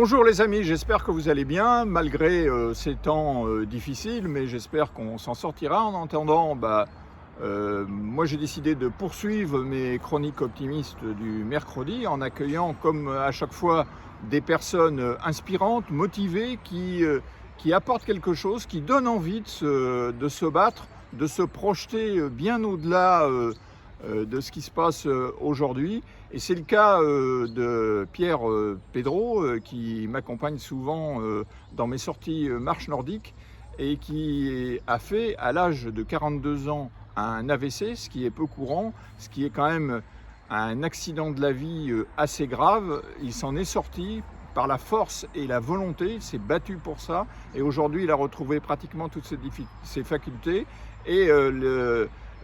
Bonjour les amis, j'espère que vous allez bien malgré ces temps difficiles, mais j'espère qu'on s'en sortira. En attendant, moi j'ai décidé de poursuivre mes chroniques optimistes du mercredi en accueillant comme à chaque fois des personnes inspirantes, motivées, qui apportent quelque chose, qui donnent envie de se battre, de se projeter bien au-delà de ce qui se passe aujourd'hui. Et c'est le cas de Pierre Pedro qui m'accompagne souvent dans mes sorties marche nordique et qui a fait à l'âge de 42 ans un AVC, ce qui est peu courant, ce qui est quand même un accident de la vie assez grave. Il s'en est sorti par la force et la volonté, il s'est battu pour ça et aujourd'hui il a retrouvé pratiquement toutes ses facultés et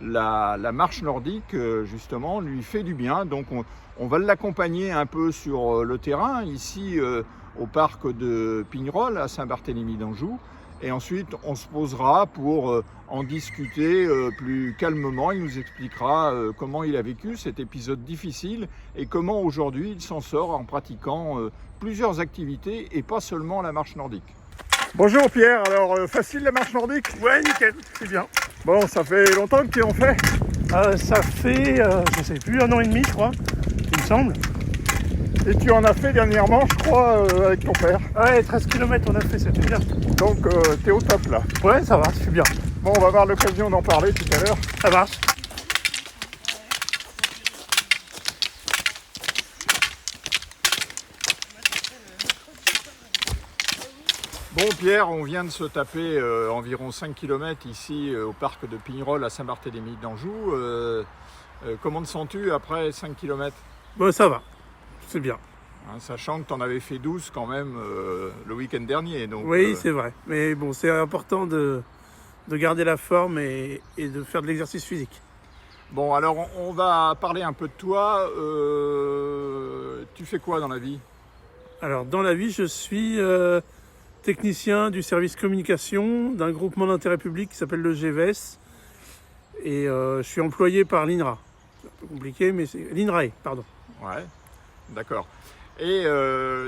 la marche nordique justement lui fait du bien. Donc on va l'accompagner un peu sur le terrain ici au parc de Pignerol à Saint-Barthélemy d'Anjou, et ensuite on se posera pour en discuter plus calmement. Il nous expliquera comment il a vécu cet épisode difficile et comment aujourd'hui il s'en sort en pratiquant plusieurs activités et pas seulement la marche nordique. Bonjour Pierre, alors facile la marche nordique? Ouais, nickel, c'est bien. Bon, ça fait longtemps que tu en fais? Ça fait, je sais plus, 1 an et demi, je crois, il me semble. Et tu en as fait dernièrement, je crois, avec ton père. Ouais, 13 km on a fait, c'était bien. Donc, t'es au top là. Ouais, ça va, je suis bien. Bon, on va avoir l'occasion d'en parler tout à l'heure. Ça marche. Bon Pierre, on vient de se taper environ 5 km ici au parc de Pignerol à Saint-Barthélemy d'Anjou. Comment te sens-tu après 5 km? Bon, ça va, c'est bien. Sachant que tu en avais fait 12 quand même le week-end dernier. Donc, oui, c'est vrai. Mais bon, c'est important de garder la forme et de faire de l'exercice physique. Bon, alors on va parler un peu de toi. Tu fais quoi dans la vie? Alors, dans la vie, je suis technicien du service communication d'un groupement d'intérêt public qui s'appelle le GVS. Et je suis employé par l'INRA. C'est un peu compliqué, mais c'est l'INRAE, pardon. Ouais, d'accord. Et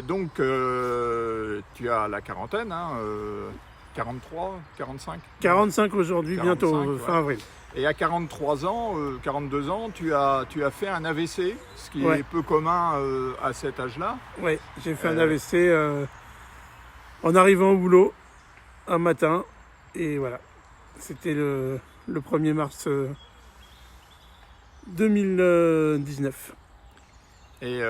donc, tu as la quarantaine, 43, 45? 45 aujourd'hui, 45, bientôt, fin avril. Et à 43 ans, 42 ans, tu as fait un AVC, ce qui est peu commun à cet âge-là. Oui, j'ai fait un AVC en arrivant au boulot un matin. Et voilà, c'était le 1er mars 2019. Et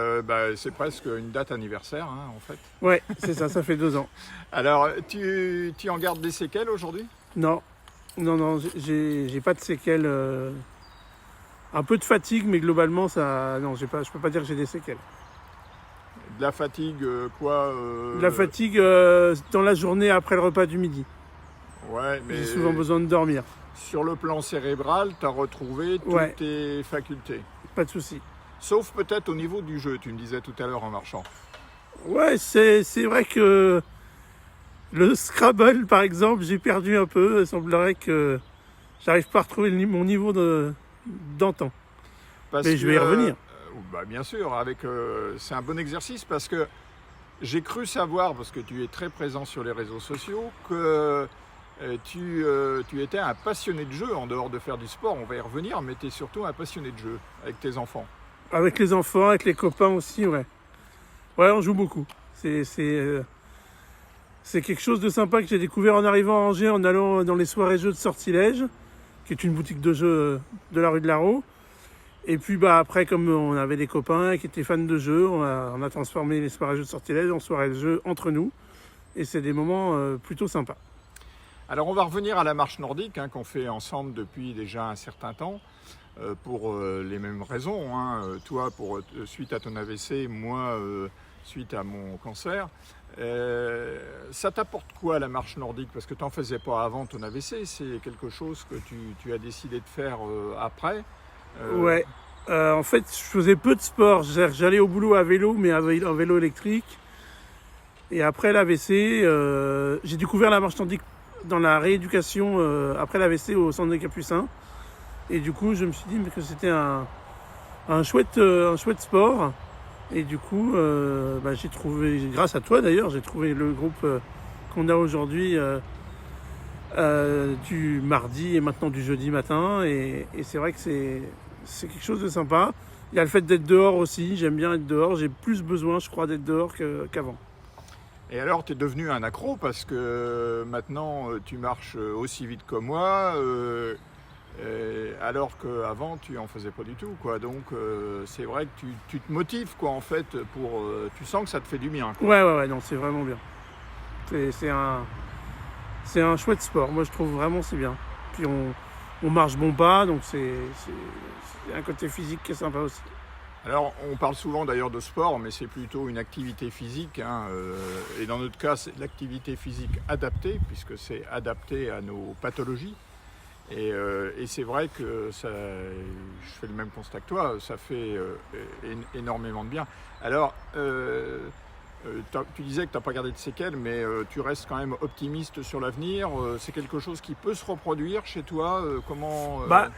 c'est presque une date anniversaire, en fait. Ouais, c'est ça, ça fait 2 ans. Alors, tu en gardes des séquelles aujourd'hui? Non, j'ai pas de séquelles. Un peu de fatigue, mais globalement, ça, non, je peux pas dire que j'ai des séquelles. De la fatigue, quoi De la fatigue dans la journée après le repas du midi. Ouais, mais j'ai souvent besoin de dormir. Sur le plan cérébral, tu as retrouvé toutes tes facultés? Pas de souci. Sauf peut-être au niveau du jeu, tu me disais tout à l'heure en marchant. Ouais, c'est vrai que le Scrabble, par exemple, j'ai perdu un peu. Il semblerait que j'arrive pas à retrouver mon niveau d'antan. Mais je vais y revenir. Bien sûr, c'est un bon exercice parce que j'ai cru savoir, parce que tu es très présent sur les réseaux sociaux, que tu étais un passionné de jeu en dehors de faire du sport. On va y revenir, mais tu es surtout un passionné de jeu avec tes enfants. Avec les enfants, avec les copains aussi, ouais. Ouais, on joue beaucoup. C'est quelque chose de sympa que j'ai découvert en arrivant à Angers, en allant dans les soirées jeux de Sortilège, qui est une boutique de jeux de la rue de Larraux. Et puis après, comme on avait des copains qui étaient fans de jeux, on a transformé les soirées jeux de Sortilège en soirées de jeux entre nous. Et c'est des moments plutôt sympas. Alors on va revenir à la marche nordique qu'on fait ensemble depuis déjà un certain temps. Pour les mêmes raisons, toi suite à ton AVC, moi suite à mon cancer. Ça t'apporte quoi la marche nordique? Parce que tu n'en faisais pas avant ton AVC, c'est quelque chose que tu as décidé de faire après. Ouais, en fait je faisais peu de sport, j'allais au boulot à vélo, mais en vélo électrique. Et après l'AVC, j'ai découvert la marche nordique dans la rééducation après l'AVC au centre des Capucins. Et du coup, je me suis dit que c'était un chouette sport Et du coup, j'ai trouvé, grâce à toi d'ailleurs, j'ai trouvé le groupe qu'on a aujourd'hui du mardi et maintenant du jeudi matin. Et c'est vrai que c'est quelque chose de sympa. Il y a le fait d'être dehors aussi, j'aime bien être dehors. J'ai plus besoin, je crois, d'être dehors qu'avant. Et alors, tu es devenu un accro parce que maintenant, tu marches aussi vite que moi, alors qu'avant, tu en faisais pas du tout, quoi. Donc, c'est vrai que tu te motives, quoi, en fait, tu sens que ça te fait du bien, quoi. Ouais, non, c'est vraiment bien. C'est un chouette sport, moi je trouve vraiment c'est bien. Puis on marche bon pas, donc c'est un côté physique qui est sympa aussi. Alors, on parle souvent d'ailleurs de sport, mais c'est plutôt une activité physique, hein, et dans notre cas, c'est l'activité physique adaptée, puisque c'est adapté à nos pathologies. Et c'est vrai que je fais le même constat que toi, ça fait énormément de bien. Alors, tu disais que tu n'as pas gardé de séquelles, mais tu restes quand même optimiste sur l'avenir. C'est quelque chose qui peut se reproduire chez toi.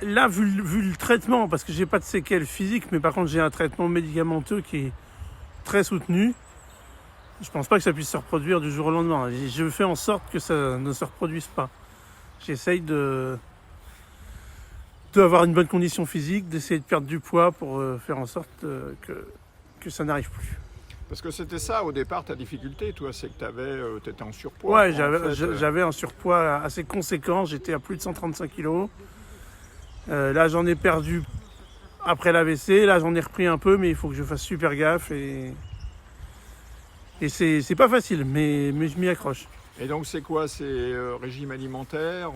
Là, vu le traitement, parce que j'ai pas de séquelles physiques, mais par contre j'ai un traitement médicamenteux qui est très soutenu. Je pense pas que ça puisse se reproduire du jour au lendemain. Je fais en sorte que ça ne se reproduise pas. J'essaye d'avoir une bonne condition physique, d'essayer de perdre du poids pour faire en sorte que ça n'arrive plus. Parce que c'était ça au départ ta difficulté, toi, c'est que tu étais en surpoids. Ouais, j'avais un surpoids assez conséquent, j'étais à plus de 135 kilos. Là j'en ai perdu après l'AVC, là j'en ai repris un peu, mais il faut que je fasse super gaffe et c'est pas facile, mais je m'y accroche. Et donc c'est quoi? C'est régime alimentaire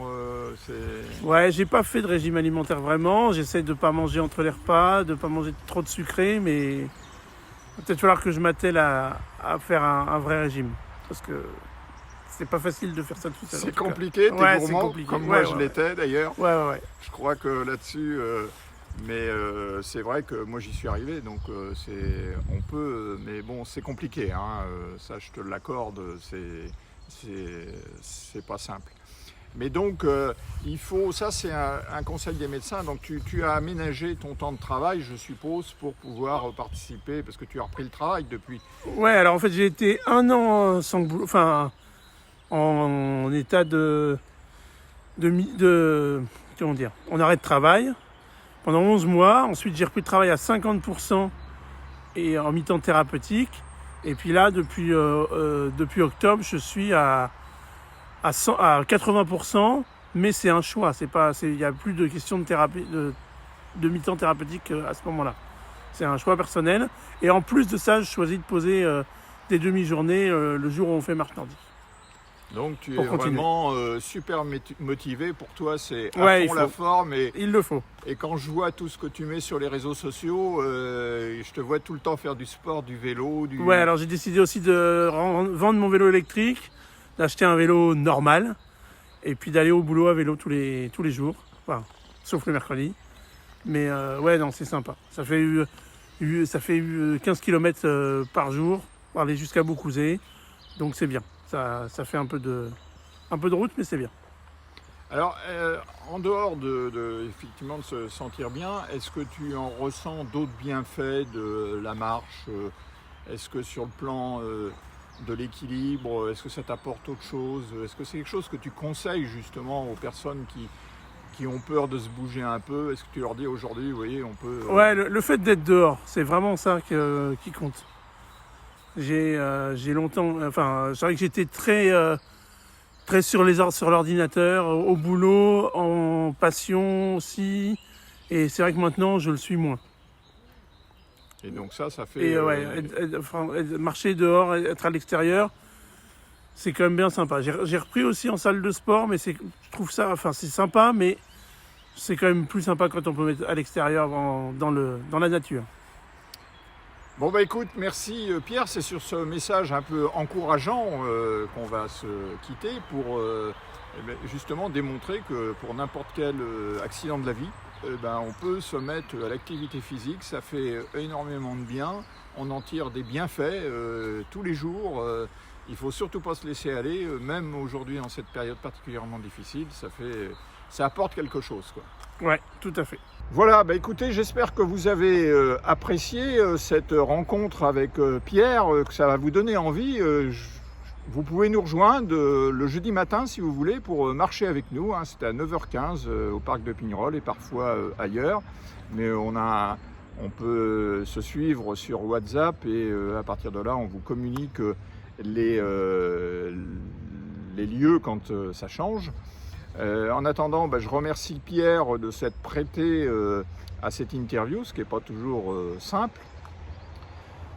Ouais, j'ai pas fait de régime alimentaire vraiment, j'essaie de pas manger entre les repas, de pas manger trop de sucré, mais il va peut-être falloir que je m'attelle à faire un vrai régime. Parce que c'est pas facile de faire ça tout seul. C'est compliqué, t'es ouais, gourmand, compliqué. comme moi je l'étais d'ailleurs. Ouais. Je crois que là-dessus, c'est vrai que moi j'y suis arrivé, donc on peut, mais bon, c'est compliqué, hein, ça je te l'accorde, c'est pas simple. Mais donc, ça c'est un conseil des médecins, donc tu as aménagé ton temps de travail, je suppose, pour pouvoir participer, parce que tu as repris le travail depuis. Ouais, alors en fait j'ai été un an sans boulot, enfin en état comment dire, en arrêt de travail pendant 11 mois. Ensuite j'ai repris le travail à 50% et en mi-temps thérapeutique. Et puis là, depuis octobre, je suis à 80%, mais c'est un choix. Il n'y a plus de question de thérapie, de mi-temps thérapeutique à ce moment-là. C'est un choix personnel. Et en plus de ça, je choisis de poser des demi-journées le jour où on fait marche-nordique. Donc tu es vraiment super motivé, pour toi c'est à fond la forme. Il le faut. Et quand je vois tout ce que tu mets sur les réseaux sociaux, je te vois tout le temps faire du sport, du vélo. Ouais, alors j'ai décidé aussi de vendre mon vélo électrique, d'acheter un vélo normal, et puis d'aller au boulot à vélo tous les jours, enfin, sauf le mercredi. Mais ouais, non, c'est sympa. Ça fait 15 km par jour, pour aller jusqu'à Beaucouzé, donc c'est bien. Ça fait un peu de route, mais c'est bien. Alors, en dehors effectivement de se sentir bien, est-ce que tu en ressens d'autres bienfaits de la marche? Est-ce que sur le plan de l'équilibre, est-ce que ça t'apporte autre chose? Est-ce que c'est quelque chose que tu conseilles justement aux personnes qui ont peur de se bouger un peu? Est-ce que tu leur dis aujourd'hui, vous voyez, on peut... Ouais, le fait d'être dehors, c'est vraiment ça qui compte. J'ai longtemps... Enfin, c'est vrai que j'étais très sur l'ordinateur, au boulot, en passion aussi. Et c'est vrai que maintenant, je le suis moins. Et donc ça fait... marcher dehors, être à l'extérieur, c'est quand même bien sympa. J'ai repris aussi en salle de sport, mais je trouve ça... Enfin, c'est sympa, mais c'est quand même plus sympa quand on peut mettre à l'extérieur, dans la nature. Bon bah écoute, merci Pierre, c'est sur ce message un peu encourageant qu'on va se quitter pour justement démontrer que pour n'importe quel accident de la vie, on peut se mettre à l'activité physique, ça fait énormément de bien, on en tire des bienfaits tous les jours, il ne faut surtout pas se laisser aller, même aujourd'hui dans cette période particulièrement difficile, ça apporte quelque chose, quoi. Ouais, tout à fait. Voilà, bah écoutez, j'espère que vous avez apprécié cette rencontre avec Pierre, que ça va vous donner envie. Vous pouvez nous rejoindre le jeudi matin si vous voulez pour marcher avec nous, hein. C'est à 9h15 au parc de Pignerol et parfois ailleurs. Mais on peut se suivre sur WhatsApp et à partir de là, on vous communique les, les lieux quand ça change. En attendant, je remercie Pierre de s'être prêté à cette interview, ce qui n'est pas toujours simple.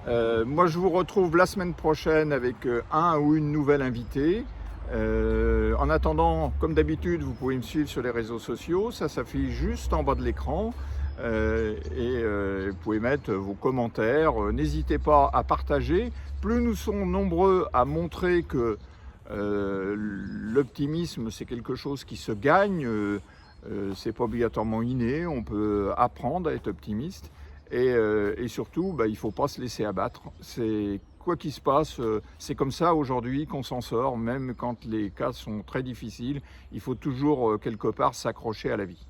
Moi, je vous retrouve la semaine prochaine avec un ou une nouvelle invitée. En attendant, comme d'habitude, vous pouvez me suivre sur les réseaux sociaux. Ça s'affiche juste en bas de l'écran. Vous pouvez mettre vos commentaires. N'hésitez pas à partager. Plus nous sommes nombreux à montrer que l'optimisme, c'est quelque chose qui se gagne, c'est pas obligatoirement inné, on peut apprendre à être optimiste et surtout, il ne faut pas se laisser abattre. C'est quoi qu'il se passe, c'est comme ça aujourd'hui qu'on s'en sort, même quand les cas sont très difficiles, il faut toujours quelque part s'accrocher à la vie.